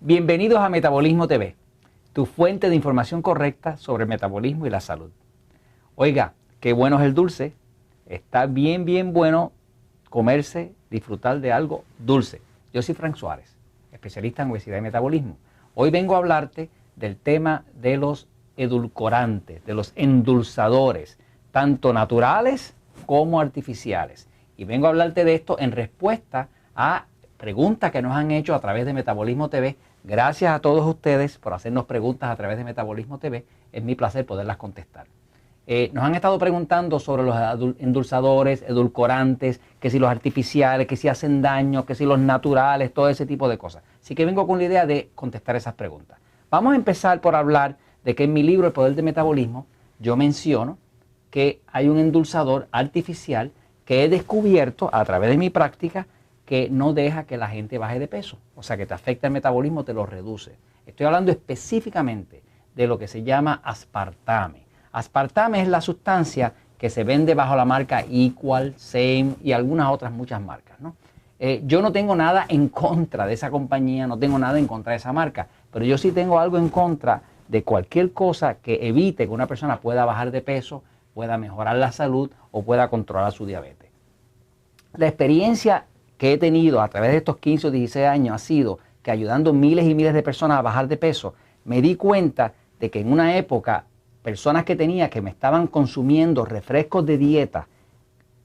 Bienvenidos a Metabolismo TV, tu fuente de información correcta sobre el metabolismo y la salud. Oiga, qué bueno es el dulce. Está bien bueno comerse, disfrutar de algo dulce. Yo soy Frank Suárez, especialista en obesidad y metabolismo. Hoy vengo a hablarte del tema de los edulcorantes, de los endulzadores, tanto naturales como artificiales. Y vengo a hablarte de esto en respuesta a preguntas que nos han hecho a través de Metabolismo TV. Gracias a todos ustedes por hacernos preguntas a través de Metabolismo TV. Es mi placer poderlas contestar. Nos han estado preguntando sobre los endulzadores, edulcorantes, que si los artificiales, que si hacen daño, que si los naturales, todo ese tipo de cosas. Así que vengo con la idea de contestar esas preguntas. Vamos a empezar por hablar de que en mi libro El Poder del Metabolismo yo menciono que hay un endulzador artificial que he descubierto a través de mi práctica que no deja que la gente baje de peso. O sea, que te afecta el metabolismo, te lo reduce. Estoy hablando específicamente de lo que se llama aspartame. Aspartame es la sustancia que se vende bajo la marca Equal, Same y algunas otras muchas marcas, ¿no? Yo no tengo nada en contra de esa compañía, no tengo nada en contra de esa marca, pero yo sí tengo algo en contra de cualquier cosa que evite que una persona pueda bajar de peso, pueda mejorar la salud o pueda controlar su diabetes. La experiencia que he tenido a través de estos 15 o 16 años ha sido que ayudando miles y miles de personas a bajar de peso, me di cuenta de que en una época personas que tenía que me estaban consumiendo refrescos de dieta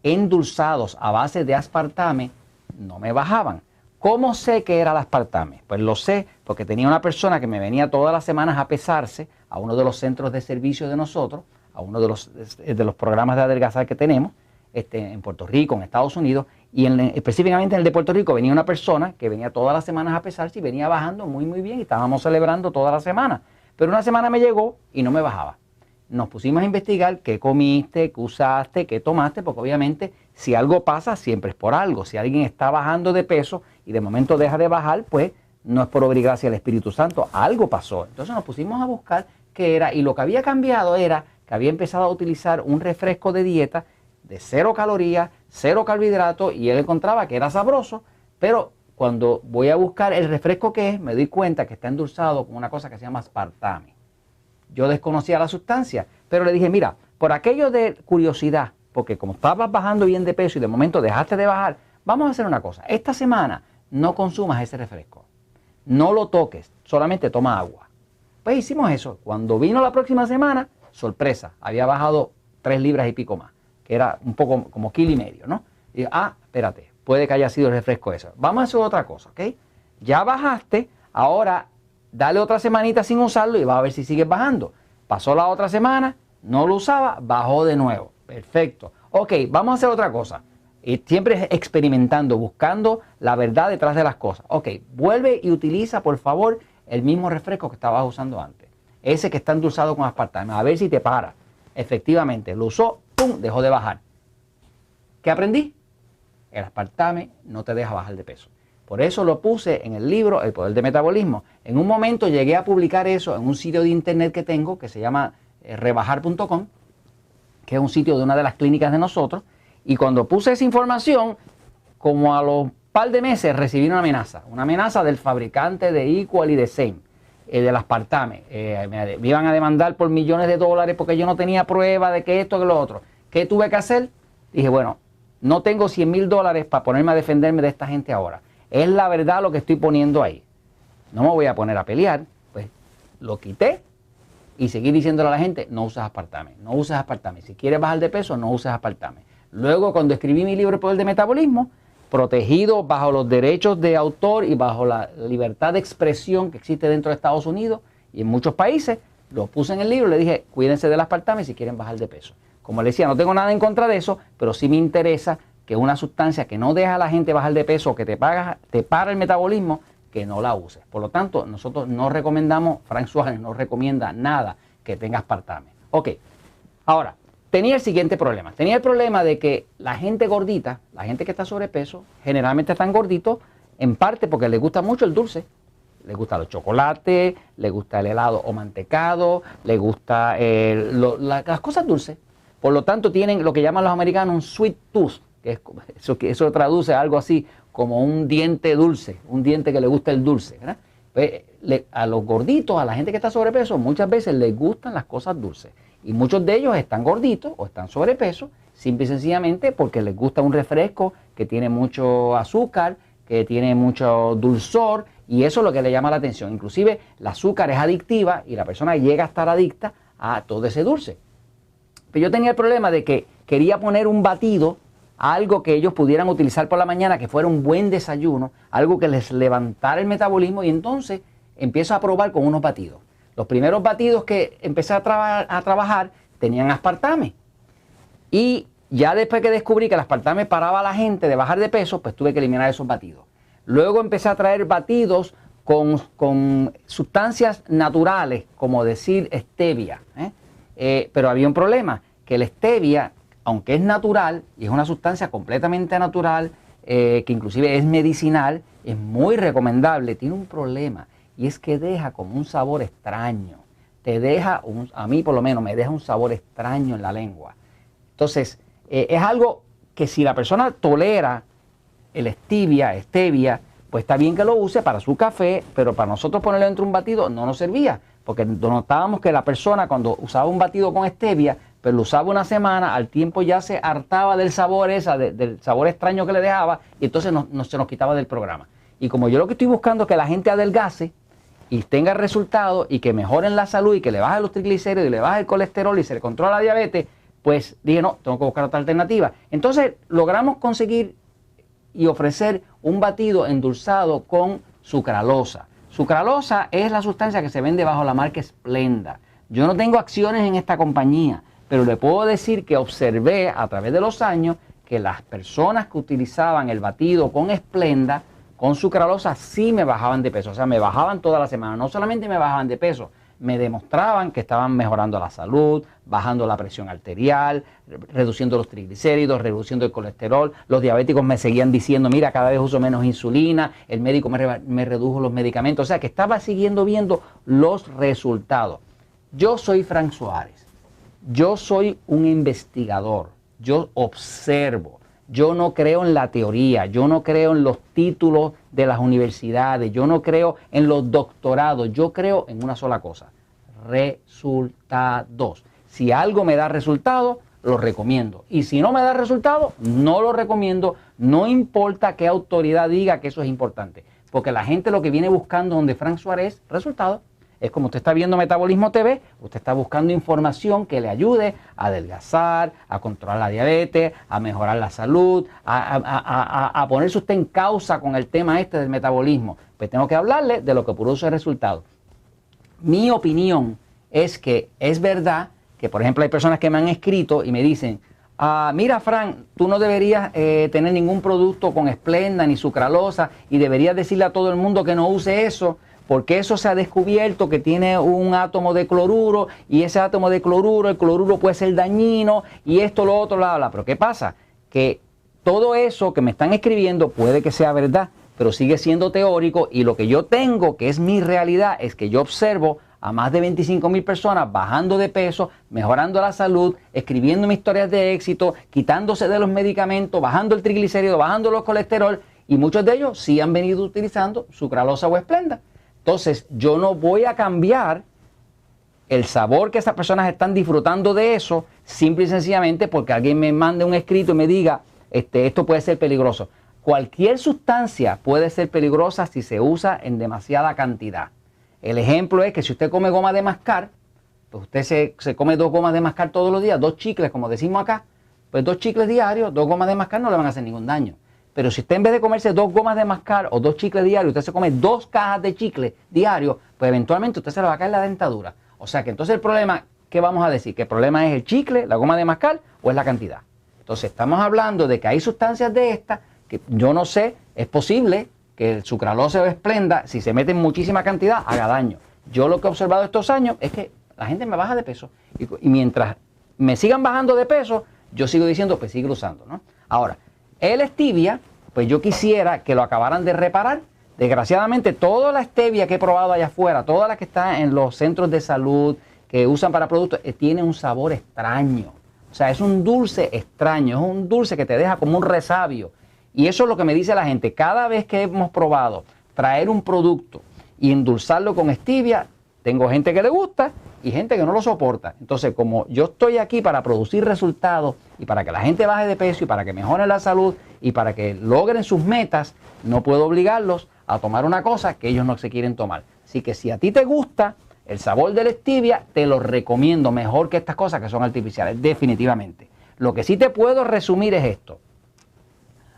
endulzados a base de aspartame no me bajaban. ¿Cómo sé que era el aspartame? Pues lo sé porque tenía una persona que me venía todas las semanas a pesarse a uno de los centros de servicio de nosotros, a uno de los programas de adelgazar que tenemos en Puerto Rico, en Estados Unidos, y específicamente en el de Puerto Rico venía una persona que venía todas las semanas a pesarse y venía bajando muy bien y estábamos celebrando toda la semana. Pero una semana me llegó y no me bajaba. Nos pusimos a investigar qué comiste, qué usaste, qué tomaste, porque obviamente si algo pasa siempre es por algo. Si alguien está bajando de peso y de momento deja de bajar, pues no es por obra y gracia del Espíritu Santo, algo pasó. Entonces nos pusimos a buscar qué era y lo que había cambiado era que había empezado a utilizar un refresco de dieta de 0 calorías, 0 carbohidratos y él encontraba que era sabroso, pero cuando voy a buscar el refresco que es, me doy cuenta que está endulzado con una cosa que se llama aspartame. Yo desconocía la sustancia, pero le dije, mira, por aquello de curiosidad, porque como estabas bajando bien de peso y de momento dejaste de bajar, vamos a hacer una cosa. Esta semana no consumas ese refresco, no lo toques, solamente toma agua. Pues hicimos eso. Cuando vino la próxima semana, sorpresa, había bajado 3 libras y pico más, que era un poco como 1,5 kilos, ¿no? Y espérate, puede que haya sido el refresco eso. Vamos a hacer otra cosa, ¿ok? Ya bajaste, ahora dale otra semanita sin usarlo y vas a ver si sigues bajando. Pasó la otra semana, no lo usaba, bajó de nuevo. Perfecto. Ok, vamos a hacer otra cosa. Y siempre experimentando, buscando la verdad detrás de las cosas. Ok, vuelve y utiliza, por favor, el mismo refresco que estabas usando antes. Ese que está endulzado con aspartame. A ver si te para. Efectivamente, lo usó, ¡pum!, dejó de bajar. ¿Qué aprendí? El aspartame no te deja bajar de peso. Por eso lo puse en el libro El Poder del Metabolismo. En un momento llegué a publicar eso en un sitio de internet que tengo que se llama rebajar.com, que es un sitio de una de las clínicas de nosotros. Y cuando puse esa información, como a los par de meses recibí una amenaza del fabricante de Equal y de Same, del aspartame. Me iban a demandar por millones de dólares porque yo no tenía prueba de que esto, que lo otro. ¿Qué tuve que hacer? Dije, bueno, no tengo $100,000 para ponerme a defenderme de esta gente ahora. Es la verdad lo que estoy poniendo ahí. No me voy a poner a pelear. Pues lo quité y seguí diciéndole a la gente, no uses aspartame, no uses aspartame. Si quieres bajar de peso, no uses aspartame. Luego, cuando escribí mi libro El Poder del Metabolismo, protegido bajo los derechos de autor y bajo la libertad de expresión que existe dentro de Estados Unidos y en muchos países, lo puse en el libro y le dije, cuídense del aspartame si quieren bajar de peso. Como le decía, no tengo nada en contra de eso, pero sí me interesa que una sustancia que no deja a la gente bajar de peso, que te para el metabolismo, que no la uses. Por lo tanto, nosotros no recomendamos, Frank Suárez no recomienda nada que tenga aspartame. Ok, ahora, tenía el siguiente problema. Tenía el problema de que la gente gordita, la gente que está sobrepeso, generalmente están gorditos, en parte porque les gusta mucho el dulce. Les gustan los chocolates, les gusta el helado o mantecado, les gusta las cosas dulces. Por lo tanto, tienen lo que llaman los americanos un sweet tooth, que eso traduce a algo así como un diente dulce, un diente que le gusta el dulce, ¿verdad? Pues, a los gorditos, a la gente que está sobrepeso, muchas veces les gustan las cosas dulces. Y muchos de ellos están gorditos o están sobrepeso, simple y sencillamente porque les gusta un refresco que tiene mucho azúcar, que tiene mucho dulzor, y eso es lo que le llama la atención. Inclusive el azúcar es adictiva y la persona llega a estar adicta a todo ese dulce. Pero yo tenía el problema de que quería poner un batido, algo que ellos pudieran utilizar por la mañana, que fuera un buen desayuno, algo que les levantara el metabolismo, y entonces empiezo a probar con unos batidos. Los primeros batidos que empecé a trabajar tenían aspartame. Y ya después que descubrí que el aspartame paraba a la gente de bajar de peso, pues tuve que eliminar esos batidos. Luego empecé a traer batidos con sustancias naturales, como decir stevia. Pero había un problema, que el stevia, aunque es natural y es una sustancia completamente natural, que inclusive es medicinal, es muy recomendable, tiene un problema. Y es que deja como un sabor extraño. A mí por lo menos me deja un sabor extraño en la lengua. Entonces, es algo que si la persona tolera el stevia, pues está bien que lo use para su café, pero para nosotros ponerlo dentro de un batido no nos servía. Porque notábamos que la persona cuando usaba un batido con stevia, pero lo usaba una semana, al tiempo ya se hartaba del sabor del sabor extraño que le dejaba, y entonces se nos quitaba del programa. Y como yo lo que estoy buscando es que la gente adelgace y tenga resultados y que mejoren la salud y que le baje los triglicéridos y le baje el colesterol y se le controla la diabetes, pues dije, no, tengo que buscar otra alternativa. Entonces logramos conseguir y ofrecer un batido endulzado con sucralosa. Sucralosa es la sustancia que se vende bajo la marca Splenda. Yo no tengo acciones en esta compañía, pero le puedo decir que observé a través de los años que las personas que utilizaban el batido con Splenda, con sucralosa, sí me bajaban de peso. O sea, me bajaban toda la semana. No solamente me bajaban de peso, me demostraban que estaban mejorando la salud, bajando la presión arterial, reduciendo los triglicéridos, reduciendo el colesterol. Los diabéticos me seguían diciendo, mira, cada vez uso menos insulina, el médico me redujo los medicamentos. O sea, que estaba siguiendo viendo los resultados. Yo soy Frank Suárez. Yo soy un investigador. Yo observo. Yo no creo en la teoría, yo no creo en los títulos de las universidades, yo no creo en los doctorados, yo creo en una sola cosa: resultados. Si algo me da resultado, lo recomiendo. Y si no me da resultado, no lo recomiendo, no importa qué autoridad diga que eso es importante. Porque la gente lo que viene buscando donde Frank Suárez, resultados. Es como usted está viendo Metabolismo TV, usted está buscando información que le ayude a adelgazar, a controlar la diabetes, a mejorar la salud, a ponerse usted en causa con el tema este del metabolismo. Pues tengo que hablarle de lo que produce resultados. Mi opinión es que es verdad que, por ejemplo, hay personas que me han escrito y me dicen, mira, Frank, tú no deberías tener ningún producto con Splenda ni sucralosa y deberías decirle a todo el mundo que no use eso, porque eso se ha descubierto que tiene un átomo de cloruro y ese átomo de cloruro, el cloruro puede ser dañino y esto, lo otro, bla, bla. Pero ¿qué pasa? Que todo eso que me están escribiendo puede que sea verdad, pero sigue siendo teórico, y lo que yo tengo, que es mi realidad, es que yo observo a más de 25,000 personas bajando de peso, mejorando la salud, escribiendo historias de éxito, quitándose de los medicamentos, bajando el triglicérido, bajando los colesterol, y muchos de ellos sí han venido utilizando sucralosa o Splenda. Entonces, yo no voy a cambiar el sabor que esas personas están disfrutando de eso, simple y sencillamente porque alguien me mande un escrito y me diga, esto puede ser peligroso. Cualquier sustancia puede ser peligrosa si se usa en demasiada cantidad. El ejemplo es que si usted come goma de mascar, pues usted se come 2 gomas de mascar todos los días, 2 chicles, como decimos acá, pues 2 chicles diarios, 2 gomas de mascar no le van a hacer ningún daño. Pero si usted en vez de comerse 2 gomas de mascar o 2 chicles diarios, usted se come 2 cajas de chicle diarios, pues eventualmente usted se le va a caer la dentadura. O sea que entonces el problema, ¿qué vamos a decir? ¿Que el problema es el chicle, la goma de mascar o es la cantidad? Entonces estamos hablando de que hay sustancias de estas que yo no sé, es posible que el sucralosa o Splenda, si se mete en muchísima cantidad, haga daño. Yo lo que he observado estos años es que la gente me baja de peso. Y mientras me sigan bajando de peso, yo sigo diciendo, pues sigue usando, ¿no? Ahora, el stevia, pues yo quisiera que lo acabaran de reparar. Desgraciadamente, toda la stevia que he probado allá afuera, toda la que está en los centros de salud que usan para productos, tiene un sabor extraño. O sea, es un dulce extraño, es un dulce que te deja como un resabio. Y eso es lo que me dice la gente. Cada vez que hemos probado traer un producto y endulzarlo con stevia. Tengo gente que le gusta y gente que no lo soporta. Entonces, como yo estoy aquí para producir resultados y para que la gente baje de peso y para que mejore la salud y para que logren sus metas, no puedo obligarlos a tomar una cosa que ellos no se quieren tomar. Así que si a ti te gusta el sabor de la stevia, te lo recomiendo mejor que estas cosas que son artificiales, definitivamente. Lo que sí te puedo resumir es esto.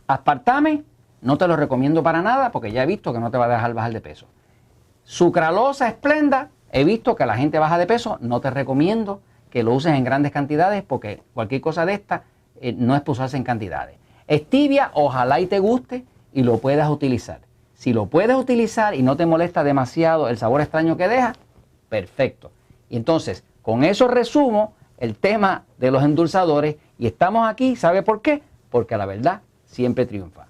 Aspartame no te lo recomiendo para nada porque ya he visto que no te va a dejar bajar de peso. Sucralosa esplenda, he visto que la gente baja de peso, no te recomiendo que lo uses en grandes cantidades porque cualquier cosa de esta no es para usarse en cantidades. Stevia, ojalá y te guste y lo puedas utilizar. Si lo puedes utilizar y no te molesta demasiado el sabor extraño que deja, perfecto. Y entonces, con eso resumo el tema de los endulzadores y estamos aquí, ¿sabe por qué? Porque la verdad siempre triunfa.